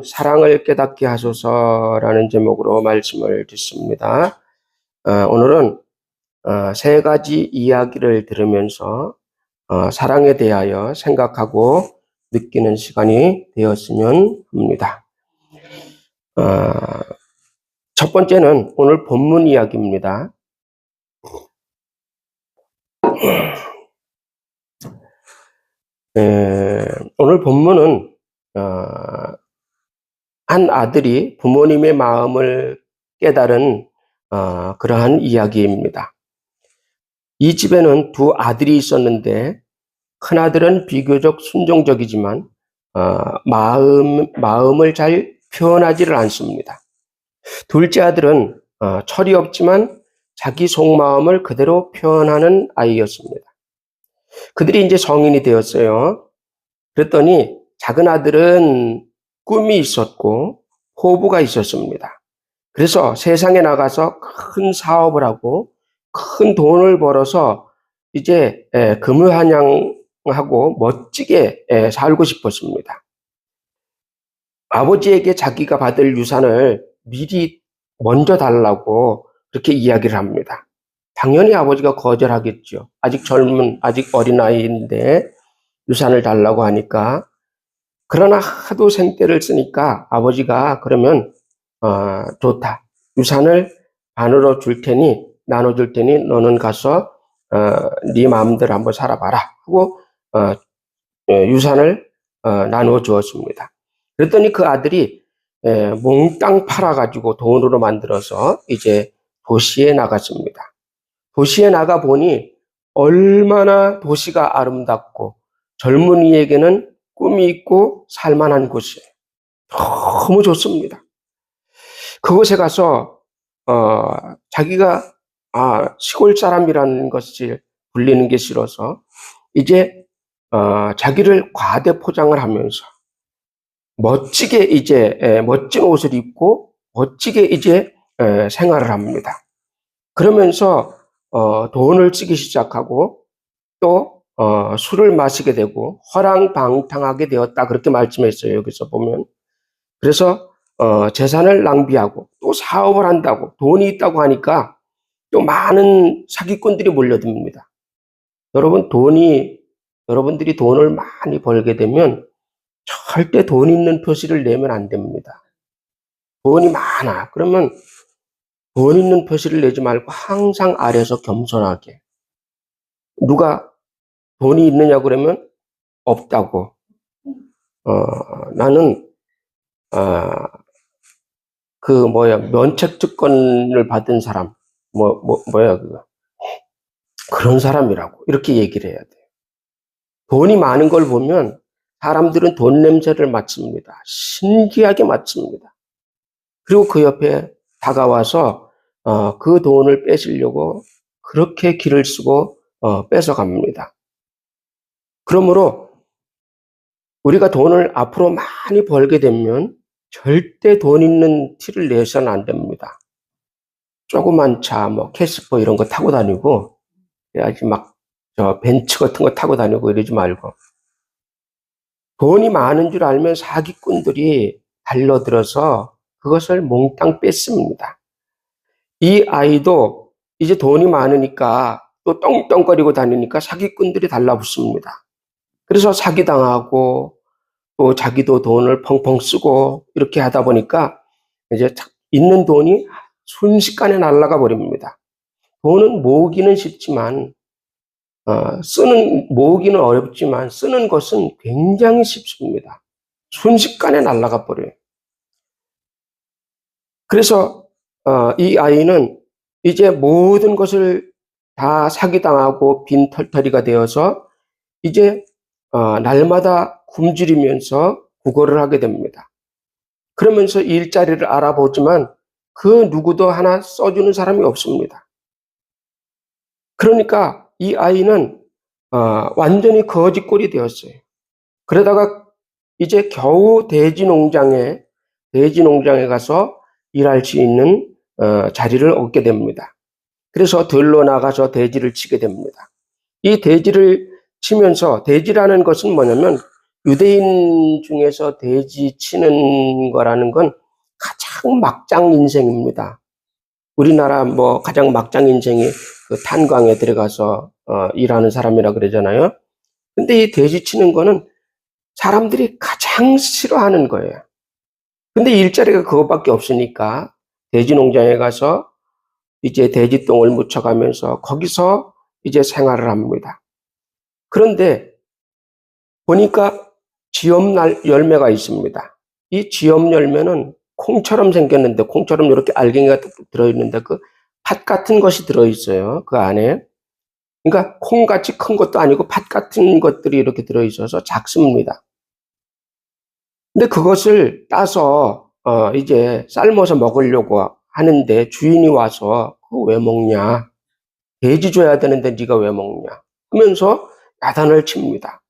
사랑을 깨닫게 하소서라는 제목으로 말씀을 듣습니다. 오늘은 세 가지 이야기를 들으면서 사랑에 대하여 생각하고 느끼는 시간이 되었으면 합니다. 첫 번째는 오늘 본문 이야기입니다. 오늘 본문은 한 아들이 부모님의 마음을 깨달은 그러한 이야기입니다. 이 집에는 두 아들이 있었는데 큰아들은 비교적 순종적이지만 마음을 잘 표현하지를 않습니다. 둘째 아들은 철이 없지만 자기 속마음을 그대로 표현하는 아이였습니다. 그들이 이제 성인이 되었어요. 그랬더니 작은 아들은 꿈이 있었고 포부가 있었습니다. 그래서 세상에 나가서 큰 사업을 하고 큰 돈을 벌어서 이제 금유한양하고 멋지게 살고 싶었습니다. 아버지에게 자기가 받을 유산을 미리 먼저 달라고 그렇게 이야기를 합니다. 당연히 아버지가 거절하겠죠. 아직 어린아이인데 유산을 달라고 하니까. 그러나 하도 생떼를 쓰니까 아버지가 그러면 좋다. 유산을 반으로 나눠줄 테니 너는 가서 네 마음대로 한번 살아봐라 하고 유산을 나누어 주었습니다. 그랬더니 그 아들이 몽땅 팔아가지고 돈으로 만들어서 이제 도시에 나갔습니다. 도시에 나가 보니 얼마나 도시가 아름답고 젊은이에게는 꿈이 있고 살만한 곳이에요. 너무 좋습니다. 그곳에 가서 자기가 시골 사람이라는 것을 불리는 게 싫어서 이제 자기를 과대 포장을 하면서 멋지게 이제 멋진 옷을 입고 멋지게 이제 생활을 합니다. 그러면서 돈을 쓰기 시작하고 또 술을 마시게 되고 허랑방탕하게 되었다 그렇게 말씀했어요. 여기서 보면. 그래서 재산을 낭비하고 또 사업을 한다고 돈이 있다고 하니까 또 많은 사기꾼들이 몰려듭니다. 여러분들이 돈을 많이 벌게 되면 절대 돈 있는 표시를 내면 안 됩니다. 돈이 많아. 그러면 돈 있는 표시를 내지 말고 항상 아래에서 겸손하게. 누가 돈이 있느냐고 그러면 없다고. 나는 면책 특권을 받은 사람, 그런 사람이라고 이렇게 얘기를 해야 돼요. 돈이 많은 걸 보면 사람들은 돈 냄새를 맡습니다. 신기하게 맡습니다. 그리고 그 옆에 다가와서 그 돈을 뺏으려고 그렇게 길을 쓰고 뺏어갑니다. 그러므로 우리가 돈을 앞으로 많이 벌게 되면 절대 돈 있는 티를 내서는 안 됩니다. 조그만 차, 캐스퍼 이런 거 타고 다니고, 그래야지 벤츠 같은 거 타고 다니고 이러지 말고. 돈이 많은 줄 알면 사기꾼들이 달려들어서 그것을 몽땅 뺐습니다. 이 아이도 이제 돈이 많으니까 또 떵떵거리고 다니니까 사기꾼들이 달라붙습니다. 그래서 사기당하고 또 자기도 돈을 펑펑 쓰고 이렇게 하다 보니까 이제 있는 돈이 순식간에 날아가 버립니다. 돈은 모으기는 쉽지만 모으기는 어렵지만 쓰는 것은 굉장히 쉽습니다. 순식간에 날아가 버려요. 그래서 이 아이는 이제 모든 것을 다 사기당하고 빈털터리가 되어서 이제 날마다 굶주리면서 구걸을 하게 됩니다. 그러면서 일자리를 알아보지만 그 누구도 하나 써주는 사람이 없습니다. 그러니까 이 아이는 완전히 거지꼴이 되었어요. 그러다가 이제 겨우 돼지 농장에 가서 일할 수 있는 자리를 얻게 됩니다. 그래서 들로 나가서 돼지를 치게 됩니다. 이 돼지를 치면서 돼지라는 것은 뭐냐면 유대인 중에서 돼지 치는 거라는 건 가장 막장 인생입니다. 우리나라 뭐 가장 막장 인생이 그 탄광에 들어가서 일하는 사람이라 그러잖아요. 근데 이 돼지 치는 거는 사람들이 가장 싫어하는 거예요. 근데 일자리가 그것밖에 없으니까 돼지 농장에 가서 이제 돼지 똥을 묻혀가면서 거기서 이제 생활을 합니다. 그런데 보니까 쥐염 열매가 있습니다. 이 쥐염 열매는 콩처럼 생겼는데, 콩처럼 이렇게 알갱이가 들어있는데 그 팥 같은 것이 들어있어요. 그 안에. 그러니까 콩같이 큰 것도 아니고 팥 같은 것들이 이렇게 들어있어서 작습니다. 근데 그것을 따서 이제 삶아서 먹으려고 하는데 주인이 와서 그거 왜 먹냐? 돼지 줘야 되는데 네가 왜 먹냐? 하면서 야단을 칩니다.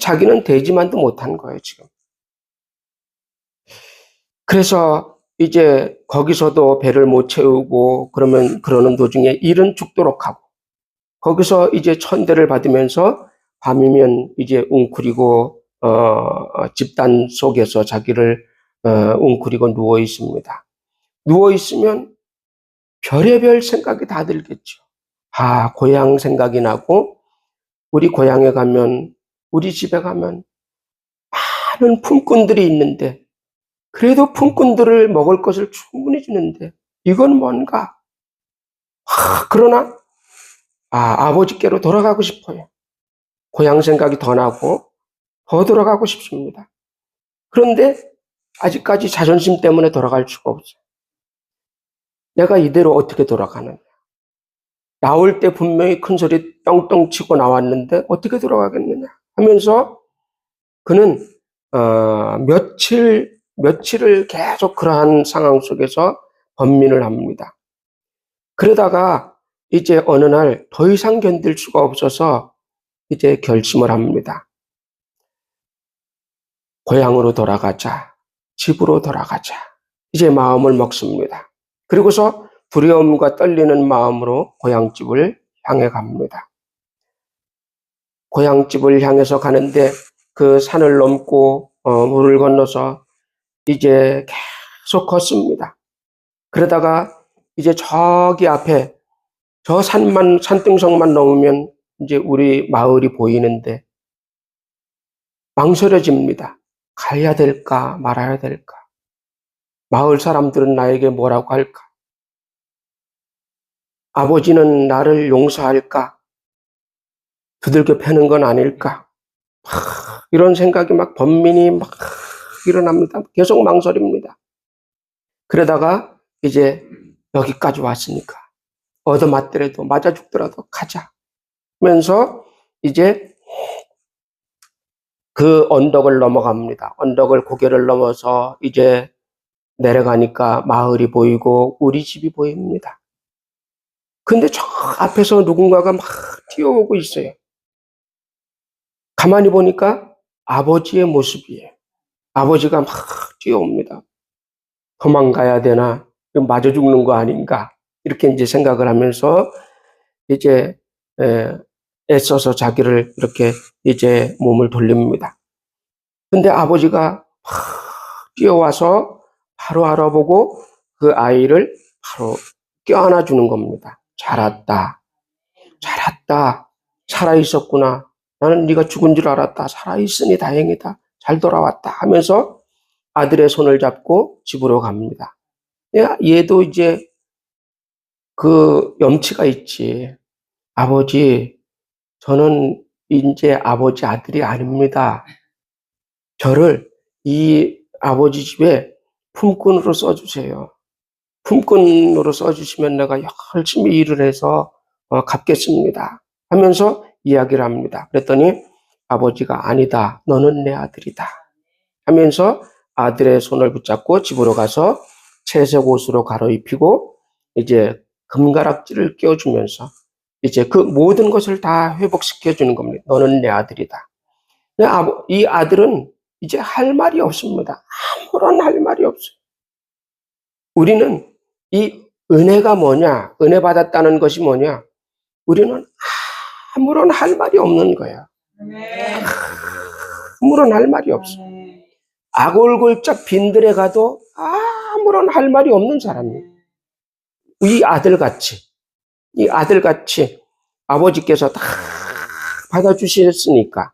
자기는 돼지만도 못한 거예요, 지금. 그래서 이제 거기서도 배를 못 채우고 그러는 도중에 일은 죽도록 하고 거기서 이제 천대를 받으면서 밤이면 이제 웅크리고 집단 속에서 자기를 웅크리고 누워 있습니다. 누워 있으면 별의별 생각이 다 들겠죠. 아, 고향 생각이 나고 우리 고향에 가면 우리 집에 가면 많은 품꾼들이 있는데 그래도 품꾼들을 먹을 것을 충분히 주는데 이건 뭔가? 그러나 아버지께로 돌아가고 싶어요. 고향 생각이 더 나고 더 돌아가고 싶습니다. 그런데 아직까지 자존심 때문에 돌아갈 수가 없어요. 내가 이대로 어떻게 돌아가느냐. 나올 때 분명히 큰 소리 똥똥 치고 나왔는데 어떻게 돌아가겠느냐 하면서 그는 며칠을 계속 그러한 상황 속에서 번민을 합니다. 그러다가 이제 어느 날 더 이상 견딜 수가 없어서 이제 결심을 합니다. 고향으로 돌아가자. 집으로 돌아가자. 이제 마음을 먹습니다. 그리고서 두려움과 떨리는 마음으로 고향집을 향해 갑니다. 고향집을 향해서 가는데 그 산을 넘고 물을 건너서 이제 계속 걷습니다. 그러다가 이제 저기 앞에 저 산등성만 넘으면 이제 우리 마을이 보이는데 망설여집니다. 가야 될까 말아야 될까? 마을 사람들은 나에게 뭐라고 할까? 아버지는 나를 용서할까? 두들겨 패는 건 아닐까? 이런 생각이 막 번민이 막 일어납니다. 계속 망설입니다. 그러다가 이제 여기까지 왔으니까 얻어맞더라도 맞아 죽더라도 가자 하면서 이제 그 언덕을 넘어갑니다. 언덕을 고개를 넘어서 이제 내려가니까 마을이 보이고 우리 집이 보입니다. 근데 저 앞에서 누군가가 막 뛰어오고 있어요. 가만히 보니까 아버지의 모습이에요. 아버지가 막 뛰어옵니다. 도망가야 되나? 맞아 죽는 거 아닌가? 이렇게 이제 생각을 하면서 이제 애써서 자기를 이렇게 이제 몸을 돌립니다. 근데 아버지가 뛰어와서 바로 알아보고 그 아이를 바로 껴안아 주는 겁니다. 잘 왔다. 잘 왔다. 살아있었구나. 나는 네가 죽은 줄 알았다. 살아있으니 다행이다. 잘 돌아왔다 하면서 아들의 손을 잡고 집으로 갑니다. 얘도 이제 그 염치가 있지. 아버지, 저는 이제 아버지 아들이 아닙니다. 저를 이 아버지 집에 품꾼으로 써주세요. 품꾼으로 써주시면 내가 열심히 일을 해서 갚겠습니다. 하면서 이야기를 합니다. 그랬더니 아버지가 아니다. 너는 내 아들이다. 하면서 아들의 손을 붙잡고 집으로 가서 채색 옷으로 갈아입히고 이제 금가락지를 끼워주면서 이제 그 모든 것을 다 회복시켜 주는 겁니다. 너는 내 아들이다. 이 아들은 이제 할 말이 없습니다. 아무런 할 말이 없어요. 우리는 이 은혜가 뭐냐, 은혜 받았다는 것이 뭐냐, 우리는 아무런 할 말이 없는 거야. 아무런 할 말이 없어. 아골골짝 빈들에 가도 아무런 할 말이 없는 사람이에요. 이 아들같이 아버지께서 다 받아주셨으니까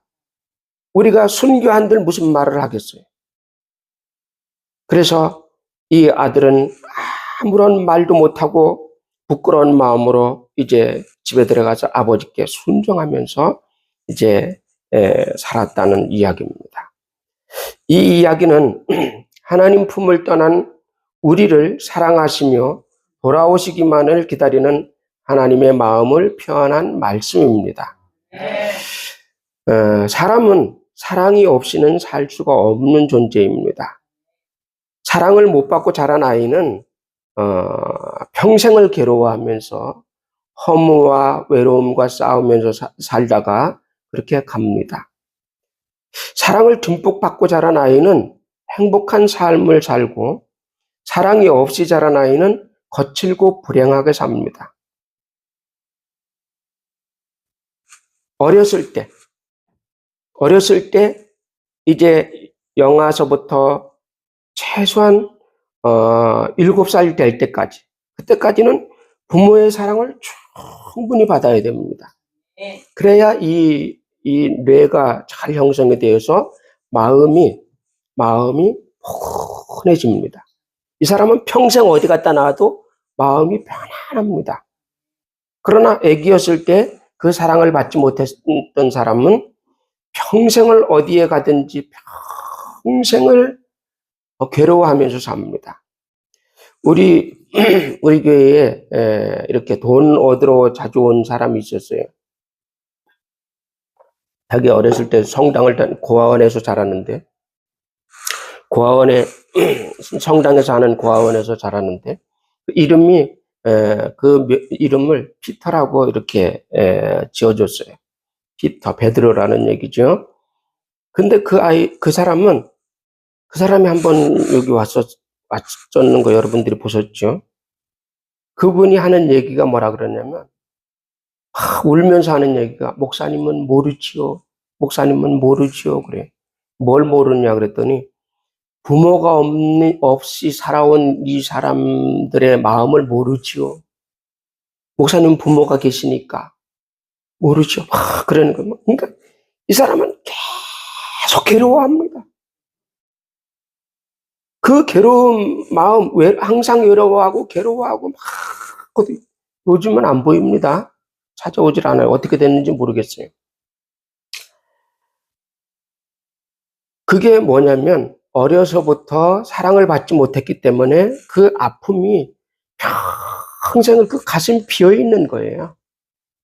우리가 순교한들 무슨 말을 하겠어요. 그래서 이 아들은 아무런 말도 못하고 부끄러운 마음으로 이제 집에 들어가서 아버지께 순종하면서 이제 살았다는 이야기입니다. 이 이야기는 하나님 품을 떠난 우리를 사랑하시며 돌아오시기만을 기다리는 하나님의 마음을 표현한 말씀입니다. 사람은 사랑이 없이는 살 수가 없는 존재입니다. 사랑을 못 받고 자란 아이는 평생을 괴로워하면서 허무와 외로움과 싸우면서 살다가 그렇게 갑니다. 사랑을 듬뿍 받고 자란 아이는 행복한 삶을 살고 사랑이 없이 자란 아이는 거칠고 불행하게 삽니다. 어렸을 때 이제 영아서부터 최소한 7살 될 때까지, 그때까지는 부모의 사랑을 충분히 받아야 됩니다. 그래야 이 뇌가 잘 형성이 되어서 마음이 포근해집니다. 이 사람은 평생 어디 갔다 나와도 마음이 편안합니다. 그러나 아기였을 때 그 사랑을 받지 못했던 사람은 평생을 어디에 가든지 평생을 괴로워하면서 삽니다. 우리 교회에 이렇게 돈 얻으러 자주 온 사람이 있었어요. 자기 어렸을 때 성당을 고아원에서 자랐는데, 성당에서 하는 고아원에서 자랐는데, 그 이름을 피터라고 이렇게 지어줬어요. 피터, 베드로라는 얘기죠. 근데 그 사람이 한번 여기 왔었는 거 여러분들이 보셨죠? 그분이 하는 얘기가 뭐라 그러냐면, 울면서 하는 얘기가, 목사님은 모르지요. 그래. 뭘 모르냐 그랬더니, 부모가 없이 살아온 이 사람들의 마음을 모르지요. 목사님 부모가 계시니까 모르죠. 그러는 거예요. 그러니까 이 사람은 계속 괴로워합니다. 그 괴로운 마음, 항상 괴로워하고 막 요즘은 안 보입니다. 찾아오질 않아요. 어떻게 됐는지 모르겠어요. 그게 뭐냐면 어려서부터 사랑을 받지 못했기 때문에 그 아픔이 평생을 그 가슴이 비어 있는 거예요.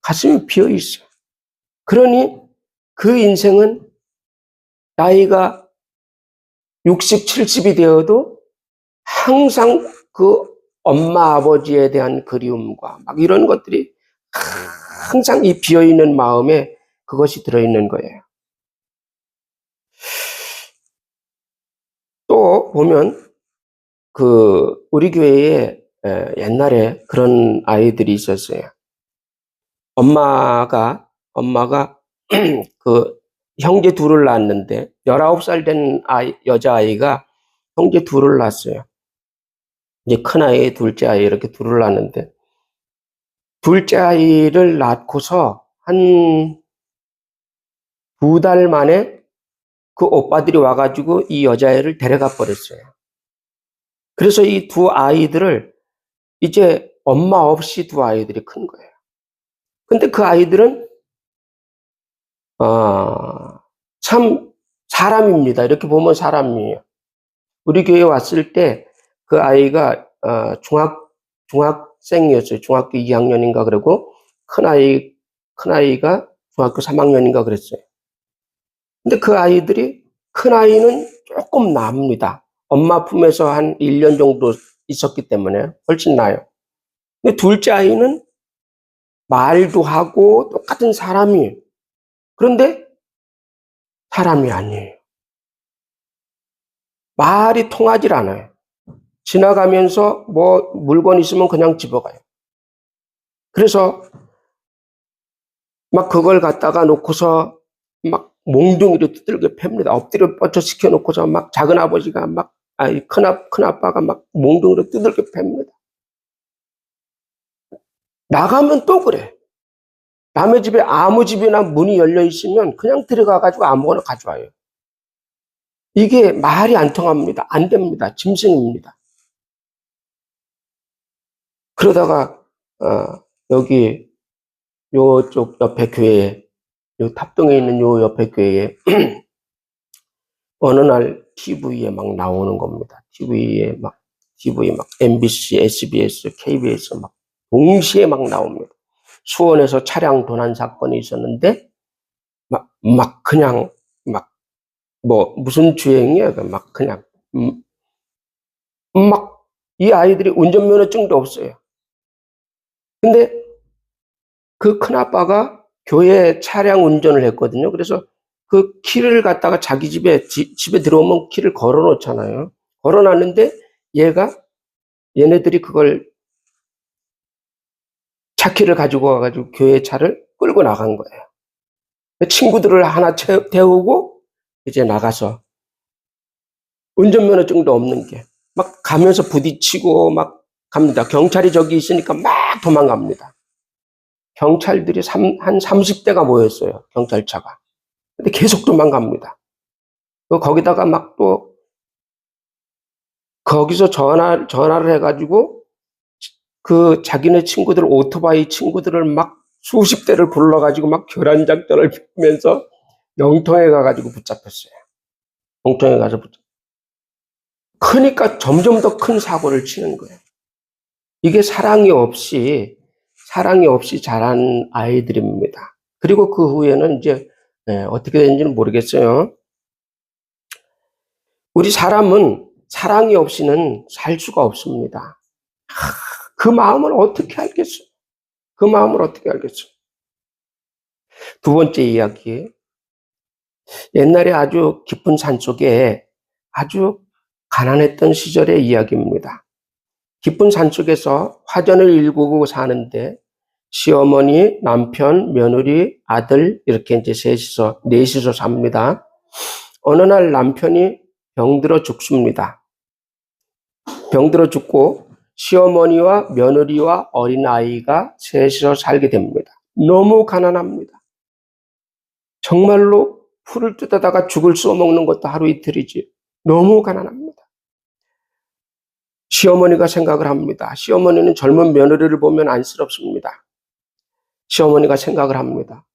가슴이 비어 있어요. 그러니 그 인생은 나이가 60, 70이 되어도 항상 그 엄마, 아버지에 대한 그리움과 막 이런 것들이 항상 이 비어있는 마음에 그것이 들어있는 거예요. 또 보면 우리 교회에 옛날에 그런 아이들이 있었어요. 엄마가 그 형제 둘을 낳았는데 19살 된 여자아이가 형제 둘을 낳았어요. 이제 큰아이, 둘째 아이 이렇게 둘을 낳았는데 둘째 아이를 낳고서 한 2달 만에 그 오빠들이 와가지고 이 여자애를 데려가 버렸어요. 그래서 이 두 아이들을 이제 엄마 없이 두 아이들이 큰 거예요. 근데 그 아이들은 참 사람입니다. 이렇게 보면 사람이에요. 우리 교회에 왔을 때 그 아이가 중학생이었어요. 중학교 2학년인가 그러고 큰아이가 중학교 3학년인가 그랬어요. 근데 그 아이들이 큰아이는 조금 납니다. 엄마 품에서 한 1년 정도 있었기 때문에 훨씬 나아요. 근데 둘째 아이는 말도 하고 똑같은 사람이에요. 그런데 사람이 아니에요. 말이 통하질 않아요. 지나가면서 뭐 물건 있으면 그냥 집어가요. 그래서 막 그걸 갖다가 놓고서 막 몽둥이로 두들겨 팹니다. 엎드려 뻗쳐 시켜놓고서 막 작은 아버지가 큰 아빠가 막 몽둥이로 두들겨 팹니다. 나가면 또 그래. 남의 집에 아무 집이나 문이 열려 있으면 그냥 들어가가지고 아무거나 가져와요. 이게 말이 안 통합니다. 안 됩니다. 짐승입니다. 그러다가 여기 요쪽 옆에 교회에, 요 탑동에 있는 요 옆에 교회에 어느 날 TV에 막 나오는 겁니다. TV 막 MBC, SBS, KBS 막 동시에 막 나옵니다. 수원에서 차량 도난 사건이 있었는데 그냥 무슨 주행이야? 막 그냥 이 아이들이 운전면허증도 없어요. 근데 그 큰아빠가 교회 차량 운전을 했거든요. 그래서 그 키를 갖다가 자기 집에 들어오면 키를 걸어 놓잖아요. 걸어 놨는데 얘네들이 그걸 차키를 가지고 와가지고 교회 차를 끌고 나간 거예요. 친구들을 하나 태우고 이제 나가서 운전면허증도 없는 게 막 가면서 부딪히고 막 갑니다. 경찰이 저기 있으니까 막 도망갑니다. 경찰들이 한 30대가 모였어요. 경찰차가. 근데 계속 도망갑니다. 거기다가 막 또 거기서 전화를 해가지고 그 자기네 친구들, 오토바이 친구들을 막 수십 대를 불러가지고 막 교란 작전을 펴면서 영통에 가가지고 붙잡혔어요. 영통에 가서 크니까 점점 더 큰 사고를 치는 거예요. 이게 사랑이 없이 자란 아이들입니다. 그리고 그 후에는 이제 어떻게 되는지는 모르겠어요. 우리 사람은 사랑이 없이는 살 수가 없습니다. 그 마음을 어떻게 알겠어요? 그 마음을 어떻게 알겠어요? 두 번째 이야기. 옛날에 아주 깊은 산속에 아주 가난했던 시절의 이야기입니다. 깊은 산속에서 화전을 일구고 사는데 시어머니, 남편, 며느리, 아들 이렇게 이제 넷이서 삽니다. 어느 날 남편이 병들어 죽습니다. 병들어 죽고 시어머니와 며느리와 어린아이가 셋이서 살게 됩니다. 너무 가난합니다. 정말로 풀을 뜯어다가 죽을 써먹는 것도 하루 이틀이지. 너무 가난합니다. 시어머니가 생각을 합니다. 시어머니는 젊은 며느리를 보면 안쓰럽습니다. 시어머니가 생각을 합니다.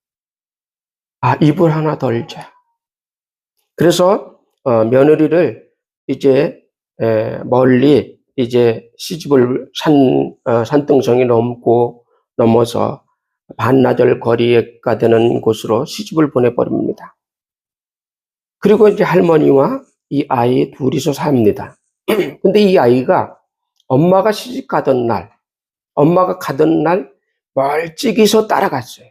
이불 하나 덜자. 그래서 며느리를 이제 멀리 이제 시집을 산등성이 넘어서 반나절 거리가 되는 곳으로 시집을 보내버립니다. 그리고 이제 할머니와 이 아이 둘이서 삽니다. 근데 이 아이가 엄마가 엄마가 가던 날 멀찍이서 따라갔어요.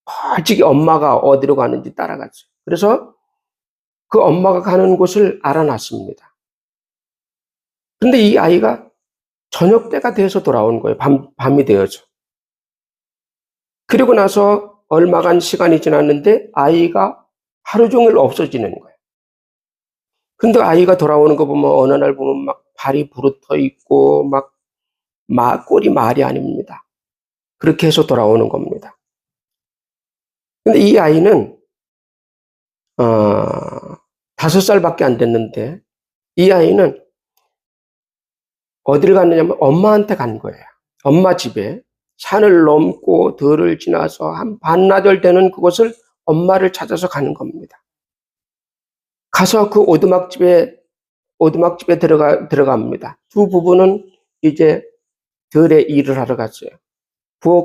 멀찍이 엄마가 어디로 가는지 따라갔어요. 그래서 그 엄마가 가는 곳을 알아놨습니다. 근데 이 아이가 저녁 때가 돼서 돌아온 거예요. 밤이 되어서. 그리고 나서 얼마간 시간이 지났는데 아이가 하루 종일 없어지는 거예요. 근데 아이가 돌아오는 거 보면 어느 날 보면 막 발이 부르터 있고 꼴이 말이 아닙니다. 그렇게 해서 돌아오는 겁니다. 근데 이 아이는 5살밖에 안 됐는데 이 아이는 어디를 갔느냐면 엄마한테 간 거예요. 엄마 집에 산을 넘고 들을 지나서 한 반나절 되는 그곳을 엄마를 찾아서 가는 겁니다. 가서 그 오두막집에 들어갑니다. 두 부부는 이제 들에 일을 하러 갔어요.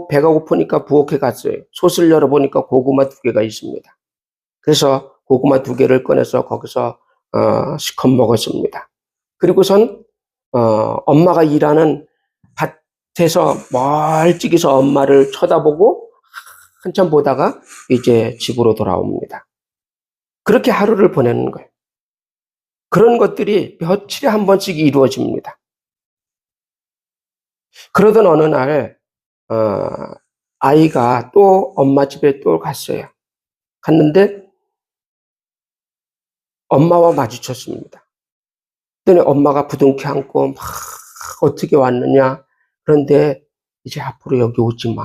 배가 고프니까 부엌에 갔어요. 솥을 열어보니까 고구마 2개가 있습니다. 그래서 고구마 2개를 꺼내서 거기서 시컷 먹었습니다. 그리고선 엄마가 일하는 밭에서 멀찍이서 엄마를 쳐다보고 한참 보다가 이제 집으로 돌아옵니다. 그렇게 하루를 보내는 거예요. 그런 것들이 며칠에 한 번씩 이루어집니다. 그러던 어느 날 아이가 또 엄마 집에 또 갔어요. 갔는데 엄마와 마주쳤습니다. 그랬더니 엄마가 부둥켜 안고 막 어떻게 왔느냐. 그런데 이제 앞으로 여기 오지 마.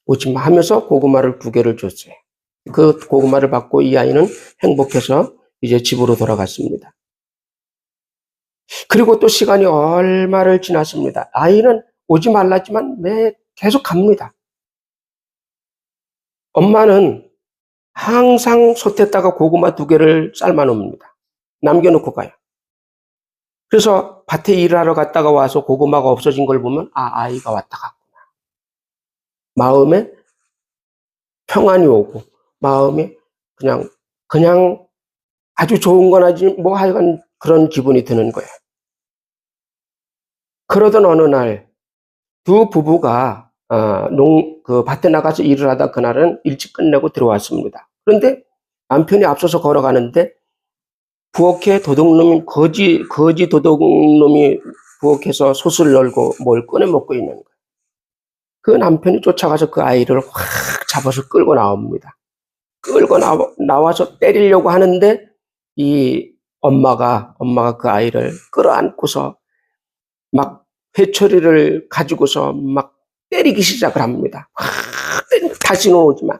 오지 마 하면서 고구마를 2개를 줬어요. 그 고구마를 받고 이 아이는 행복해서 이제 집으로 돌아갔습니다. 그리고 또 시간이 얼마를 지났습니다. 아이는 오지 말랐지만 계속 갑니다. 엄마는 항상 솥에다가 고구마 2개를 삶아 놓습니다. 남겨놓고 가요. 그래서 밭에 일하러 갔다가 와서 고구마가 없어진 걸 보면 아이가 왔다 갔구나. 마음에 평안이 오고 마음이 그냥 아주 좋은 건 아니지 뭐 하여간 그런 기분이 드는 거예요. 그러던 어느 날 두 부부가 그 밭에 나가서 일을 하다 그날은 일찍 끝내고 들어왔습니다. 그런데 남편이 앞서서 걸어가는데 부엌에 도둑놈이 거지 도둑놈이 부엌에서 솥을 열고 뭘 꺼내 먹고 있는 거예요. 그 남편이 쫓아가서 그 아이를 확 잡아서 끌고 나옵니다. 끌고 나와서 때리려고 하는데 이 엄마가 그 아이를 끌어안고서 막 회초리를 가지고서 막 때리기 시작을 합니다. 다시는 오지 마.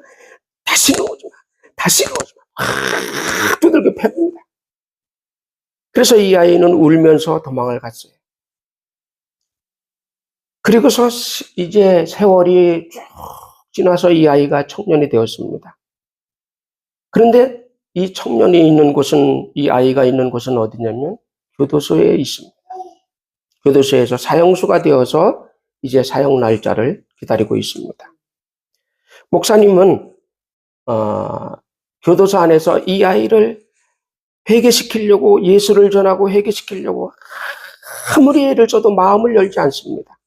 다시는 오지 마. 다시는 오지 마. 두들겨 팹니다. 그래서 이 아이는 울면서 도망을 갔어요. 그리고서 이제 세월이 쭉 지나서 이 아이가 청년이 되었습니다. 그런데 이 청년이 있는 곳은, 이 아이가 있는 곳은 어디냐면 교도소에 있습니다. 교도소에서 사형수가 되어서 이제 사형 날짜를 기다리고 있습니다. 목사님은 교도소 안에서 이 아이를 회개시키려고, 예수를 전하고 회개시키려고 아무리 애를 써도 마음을 열지 않습니다.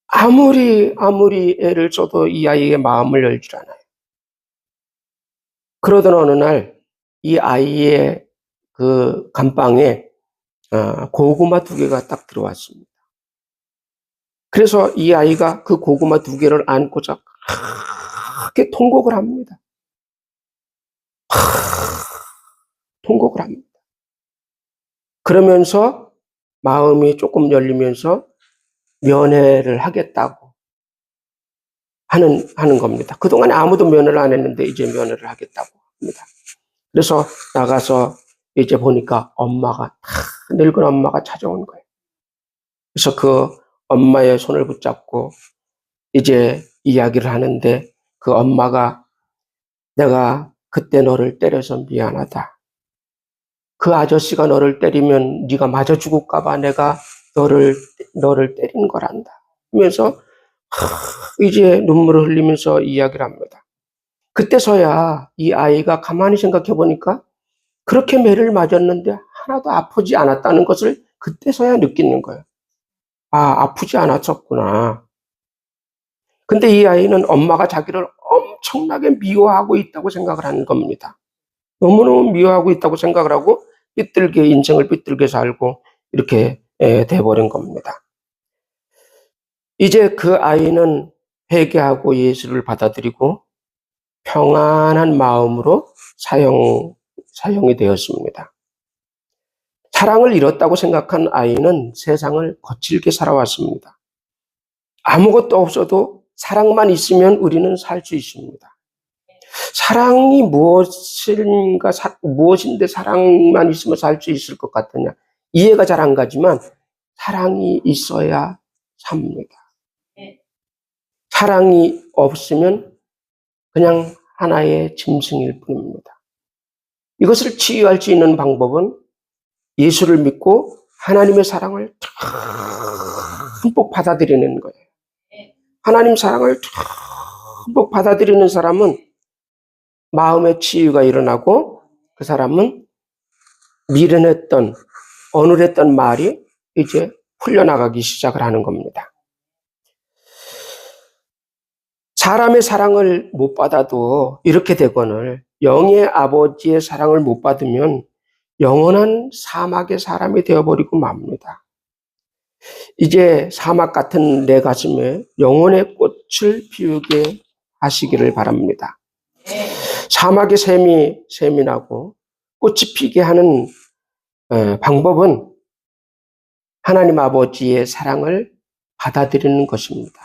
아무리 애를 써도 이 아이의 마음을 열지 않아요. 그러던 어느 날 이 아이의 그 감방에 고구마 2개가 딱 들어왔습니다. 그래서 이 아이가 그 고구마 2개를 안고자 크게 통곡을 합니다. 통곡을 합니다. 그러면서 마음이 조금 열리면서 면회를 하겠다고 하는 겁니다. 그동안에 아무도 면회를 안 했는데 이제 면회를 하겠다고 합니다. 그래서 나가서 이제 보니까 늙은 엄마가 찾아온 거예요. 그래서 그 엄마의 손을 붙잡고 이제 이야기를 하는데 그 엄마가 내가 그때 너를 때려서 미안하다. 그 아저씨가 너를 때리면 네가 맞아 죽을까 봐 내가 너를 때린 거란다. 하면서 이제 눈물을 흘리면서 이야기를 합니다. 그때서야 이 아이가 가만히 생각해 보니까 그렇게 매를 맞았는데 하나도 아프지 않았다는 것을 그때서야 느끼는 거예요. 아프지 않았었구나. 근데 이 아이는 엄마가 자기를 엄청나게 미워하고 있다고 생각을 하는 겁니다. 너무너무 미워하고 있다고 생각을 하고 인생을 삐뚤게 살고 이렇게 돼버린 겁니다. 이제 그 아이는 회개하고 예수를 받아들이고 평안한 마음으로 사형이 되었습니다. 사랑을 잃었다고 생각한 아이는 세상을 거칠게 살아왔습니다. 아무것도 없어도 사랑만 있으면 우리는 살 수 있습니다. 사랑이 무엇인데 사랑만 있으면 살 수 있을 것 같으냐. 이해가 잘 안 가지만 사랑이 있어야 삽니다. 사랑이 없으면 그냥 하나의 짐승일 뿐입니다. 이것을 치유할 수 있는 방법은 예수를 믿고 하나님의 사랑을 듬뿍 받아들이는 거예요. 하나님 사랑을 듬뿍 받아들이는 사람은 마음의 치유가 일어나고 그 사람은 미련했던, 어눌했던 말이 이제 풀려나가기 시작을 하는 겁니다. 사람의 사랑을 못 받아도 이렇게 되거늘 영의 아버지의 사랑을 못 받으면 영원한 사막의 사람이 되어버리고 맙니다. 이제 사막 같은 내 가슴에 영혼의 꽃을 피우게 하시기를 바랍니다. 사막에 샘이 나고 꽃이 피게 하는 방법은 하나님 아버지의 사랑을 받아들이는 것입니다.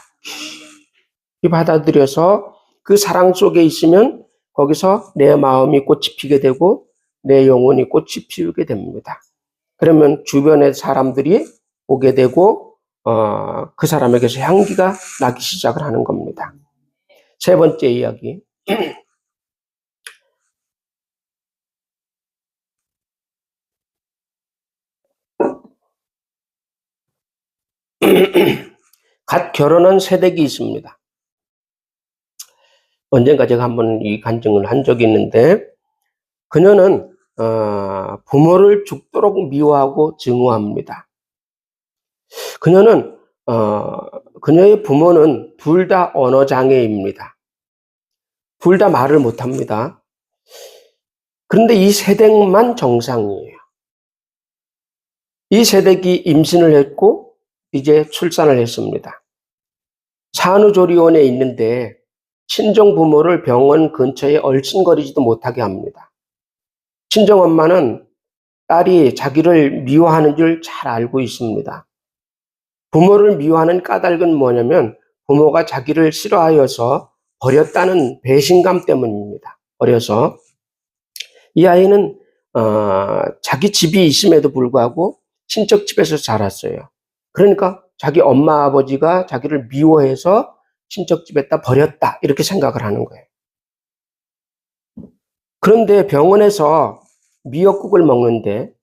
이 받아들여서 그 사랑 속에 있으면 거기서 내 마음이 꽃이 피게 되고 내 영혼이 꽃이 피우게 됩니다. 그러면 주변의 사람들이 보게 되고 그 사람에게서 향기가 나기 시작을 하는 겁니다. 세 번째 이야기. 갓 결혼한 새댁이 있습니다. 언젠가 제가 한번 이 간증을 한 적이 있는데 그녀는 부모를 죽도록 미워하고 증오합니다. 그녀는 그녀의 부모는 둘 다 언어 장애입니다. 둘 다 말을 못합니다. 그런데 이 새댁만 정상이에요. 이 새댁이 임신을 했고 이제 출산을 했습니다. 산후조리원에 있는데 친정 부모를 병원 근처에 얼씬거리지도 못하게 합니다. 친정 엄마는 딸이 자기를 미워하는 줄 잘 알고 있습니다. 부모를 미워하는 까닭은 뭐냐면 부모가 자기를 싫어하여서 버렸다는 배신감 때문입니다. 어려서 이 아이는 자기 집이 있음에도 불구하고 친척 집에서 자랐어요. 그러니까 자기 엄마 아버지가 자기를 미워해서 친척 집에다 버렸다 이렇게 생각을 하는 거예요. 그런데 병원에서 미역국을 먹는데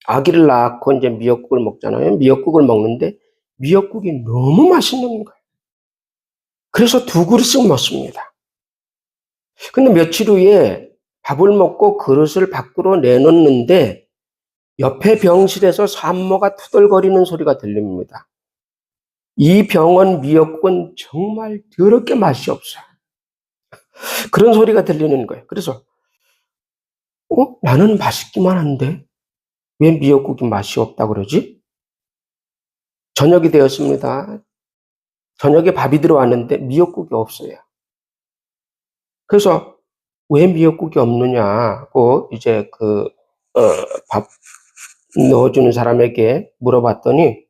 아기를 낳고 이제 미역국을 먹잖아요. 미역국을 먹는데 미역국이 너무 맛있는 거예요. 그래서 2그릇씩 먹습니다. 근데 며칠 후에 밥을 먹고 그릇을 밖으로 내놓는데 옆에 병실에서 산모가 투덜거리는 소리가 들립니다. 이 병원 미역국은 정말 더럽게 맛이 없어요. 그런 소리가 들리는 거예요. 그래서 나는 맛있기만 한데 왜 미역국이 맛이 없다 그러지? 저녁이 되었습니다. 저녁에 밥이 들어왔는데 미역국이 없어요. 그래서 왜 미역국이 없느냐고 이제 밥 넣어주는 사람에게 물어봤더니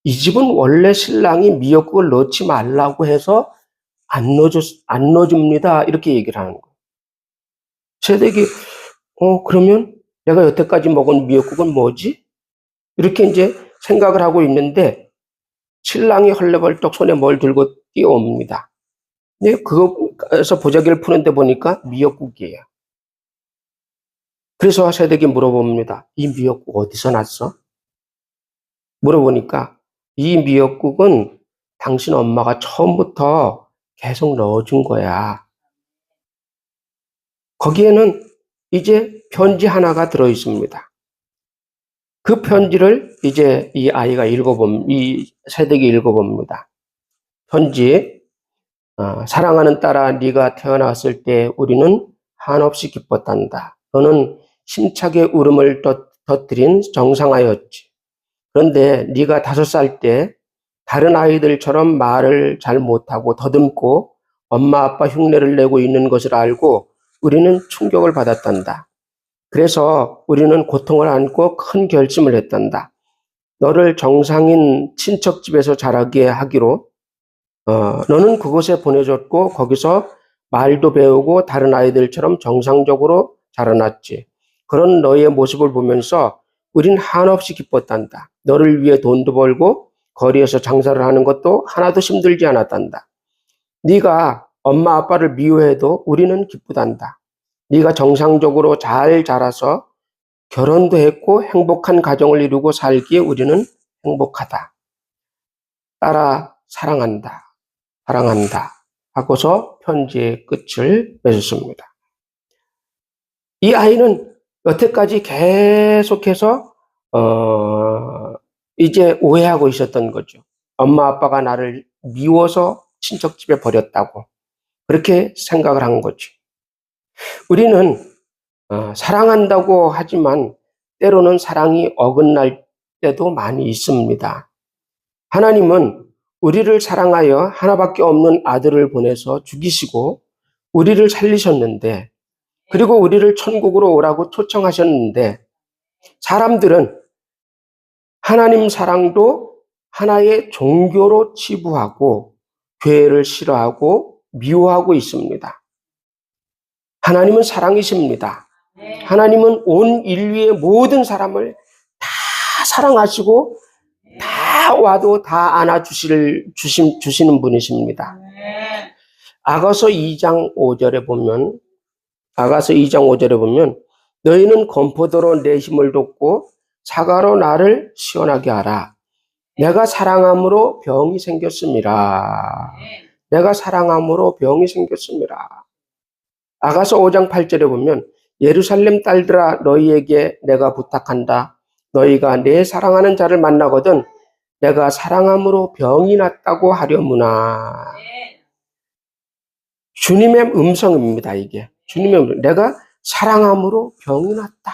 이 집은 원래 신랑이 미역국을 넣지 말라고 해서 안 넣어줍니다. 이렇게 얘기를 하는 거예요. 새댁이 그러면 내가 여태까지 먹은 미역국은 뭐지? 이렇게 이제 생각을 하고 있는데 신랑이 헐레벌떡 손에 뭘 들고 뛰어옵니다. 네, 그거에서 보자기를 푸는데 보니까 미역국이에요. 그래서 새댁이 물어봅니다. 이 미역국 어디서 났어? 물어보니까 이 미역국은 당신 엄마가 처음부터 계속 넣어준 거야. 거기에는 이제 편지 하나가 들어 있습니다. 그 편지를 이제 이 새댁이 읽어봅니다. 편지, 사랑하는 딸아, 네가 태어났을 때 우리는 한없이 기뻤단다. 너는 힘차게 울음을 터뜨린 정상아였지. 그런데 네가 5살 때 다른 아이들처럼 말을 잘 못하고 더듬고 엄마 아빠 흉내를 내고 있는 것을 알고 우리는 충격을 받았단다. 그래서 우리는 고통을 안고 큰 결심을 했단다. 너를 정상인 친척집에서 자라게 하기로 너는 그곳에 보내줬고 거기서 말도 배우고 다른 아이들처럼 정상적으로 자라났지. 그런 너의 모습을 보면서 우린 한없이 기뻤단다. 너를 위해 돈도 벌고 거리에서 장사를 하는 것도 하나도 힘들지 않았단다. 네가 엄마 아빠를 미워해도 우리는 기쁘단다. 네가 정상적으로 잘 자라서 결혼도 했고 행복한 가정을 이루고 살기에 우리는 행복하다. 딸아, 사랑한다. 사랑한다. 하고서 편지의 끝을 맺었습니다. 이 아이는 여태까지 계속해서 이제 오해하고 있었던 거죠. 엄마 아빠가 나를 미워서 친척집에 버렸다고 그렇게 생각을 한 거죠. 우리는 사랑한다고 하지만 때로는 사랑이 어긋날 때도 많이 있습니다. 하나님은 우리를 사랑하여 하나밖에 없는 아들을 보내서 죽이시고 우리를 살리셨는데 그리고 우리를 천국으로 오라고 초청하셨는데 사람들은 하나님 사랑도 하나의 종교로 치부하고 교회를 싫어하고 미워하고 있습니다. 하나님은 사랑이십니다. 하나님은 온 인류의 모든 사람을 다 사랑하시고 다 와도 다 안아주시는 분이십니다. 아가서 2장 5절에 보면 너희는 건포도로 내 힘을 돋고 사과로 나를 시원하게 하라. 내가 사랑함으로 병이 생겼음이라. 내가 사랑함으로 병이 생겼음이라. 아가서 5장 8절에 보면 예루살렘 딸들아 너희에게 내가 부탁한다. 너희가 내 사랑하는 자를 만나거든 내가 사랑함으로 병이 났다고 하려무나. 주님의 음성입니다. 이게 주님의 음성. 내가 사랑함으로 병이 났다.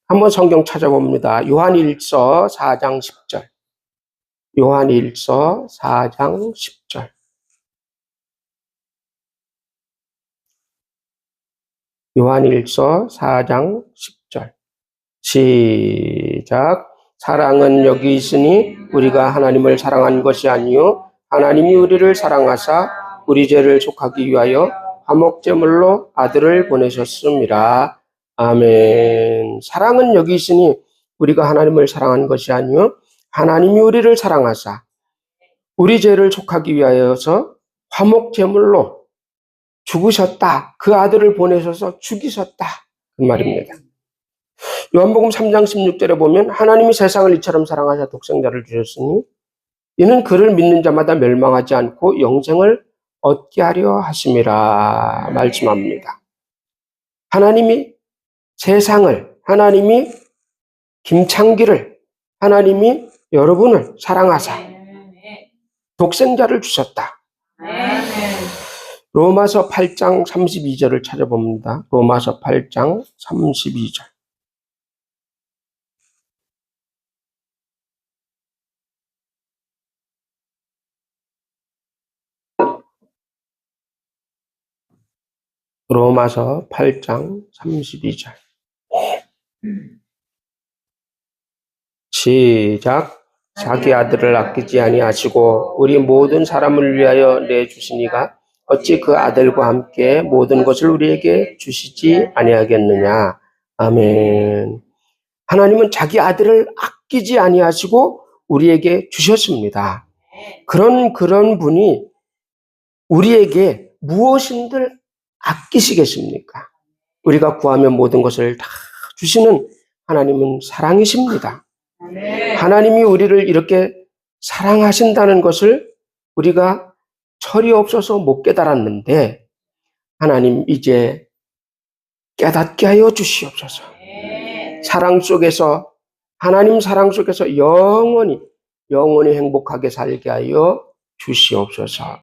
한번 성경 찾아봅니다. 요한일서 4장 10절. 요한일서 4장 10절. 요한일서 4장 10절. 시작. 사랑은 여기 있으니 우리가 하나님을 사랑한 것이 아니요 하나님이 우리를 사랑하사 우리 죄를 속하기 위하여 화목제물로 아들을 보내셨습니다. 아멘. 사랑은 여기 있으니 우리가 하나님을 사랑한 것이 아니요 하나님이 우리를 사랑하사 우리 죄를 속하기 위하여서 화목제물로 죽으셨다. 그 아들을 보내셔서 죽이셨다. 그 말입니다. 요한복음 3장 16절에 보면 하나님이 세상을 이처럼 사랑하사 독생자를 주셨으니 이는 그를 믿는 자마다 멸망하지 않고 영생을 얻게 하려 하심이라 말씀합니다. 하나님이 세상을, 하나님이 김창기를, 하나님이 여러분을 사랑하사 독생자를 주셨다. 로마서 8장 32절을 찾아봅니다. 로마서 8장 32절. 로마서 8장 32절. 시작. 자기 아들을 아끼지 아니하시고 우리 모든 사람을 위하여 내주시니가 어찌 그 아들과 함께 모든 것을 우리에게 주시지 아니하겠느냐. 아멘. 하나님은 자기 아들을 아끼지 아니하시고 우리에게 주셨습니다. 그런 분이 우리에게 무엇인들 아끼시겠습니까? 우리가 구하면 모든 것을 다 주시는 하나님은 사랑이십니다. 하나님이 우리를 이렇게 사랑하신다는 것을 우리가 철이 없어서 못 깨달았는데 하나님 이제 깨닫게 하여 주시옵소서. 사랑 속에서 하나님 사랑 속에서 영원히 행복하게 살게 하여 주시옵소서.